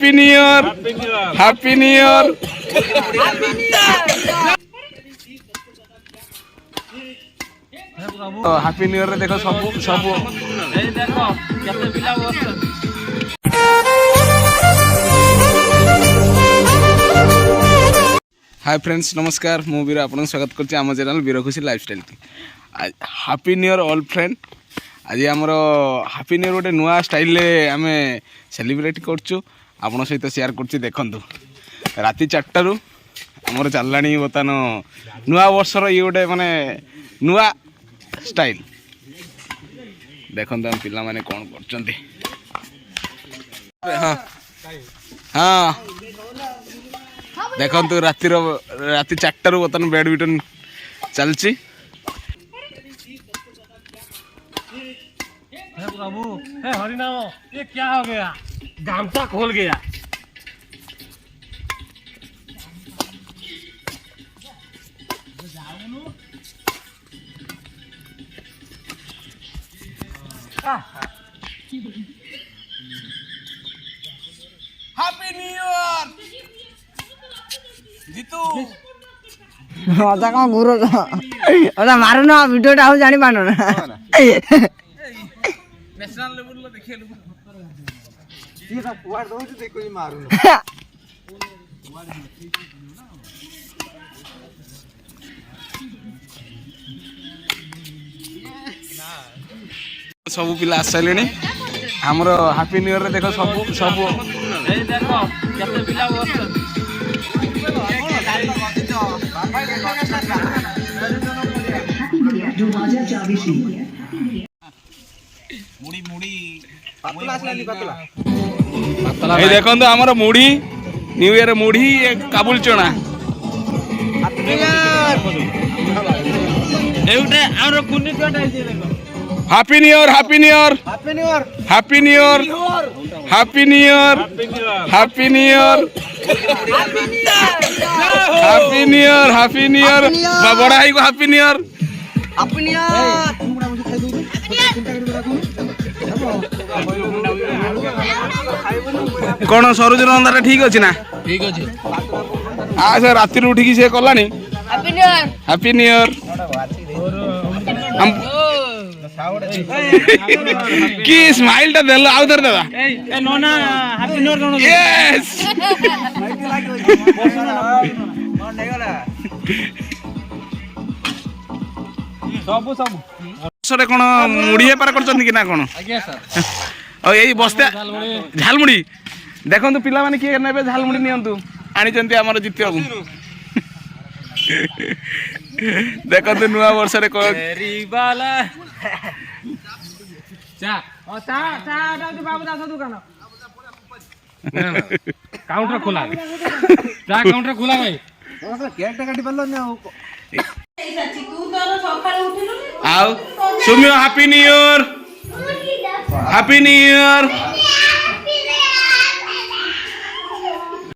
Happy new year happy new year happy new year देखो सब सब देखो केते पिला बसछन। हाय फ्रेंड्स नमस्कार मु वीर आपन स्वागत करछि आम चैनल वीर खुशी लाइफस्टाइल की। Happy new year all friend. आज आमर हैप्पी न्यू ईयर गोटे नुआ स्टाइल आम सेलिब्रेट करछु आपन सहित शेयर करछि। देखंतु राति 4 रु आमर चललानी बर्तमान नुआ वर्षर ये गोटे माने नुआ स्टाइल। देखंतु हम पिला माने कोन करछन्ती। हां हां देखंतु राति 4 रु बर्तमान बैडमिंटन चलछि। प्रभु हे हरिनाम ये क्या हो गया, गामछा खोल गया। हैप्पी न्यू ईयर जीतू मजा कौन गुरु ओदा मारू ना वीडियोटा हो जानी पानो ना नेशनल लेवल लो देखिए ये सब पुआर दो देखो ये मारू ना सब पिला आसले हमर हैप्पी न्यू ईयर रे देखो सब सब ए देखो केते पिला बसछन। मुड़ी मुड़ी पातला असली पातला ए देखंतु हमर मुड़ी न्यू ईयर मुड़ी काबुल चना एउटे आरो कुनी कोटा जे देखो happy new year happy new year happy new year happy new year happy new year happy new year happy new year happy new year बड़ा है को happy new year happy new year मुड़ा मुझे खाई दो चिंता कर रखो कौन सरोज रंधार ठीक अच्छे ना ठीक अछि आ से राति उठी की से कलानी happy new year happy new year की स्माइल टा देलो आउ धर दादा ए नोना हैप्पी न्यू ईयर दोनो यस सब सब सरे कोन मुड़ी पार करछन कि ना कोन आज्ञा सर और यही बस्ते झालमुड़ी देखंतु पिला माने के नेबे झालमुड़ी नियंतु आनी जंती हमर जितियो देखंतु नुआ वर्ष रे को तेरी बाला चा ओ चा चा दाऊ बाबू दास दुकान काउंटर खोला चा काउंटर खोला भाई केक टा काटी पालो ना आओ सुमियो happy new year happy new year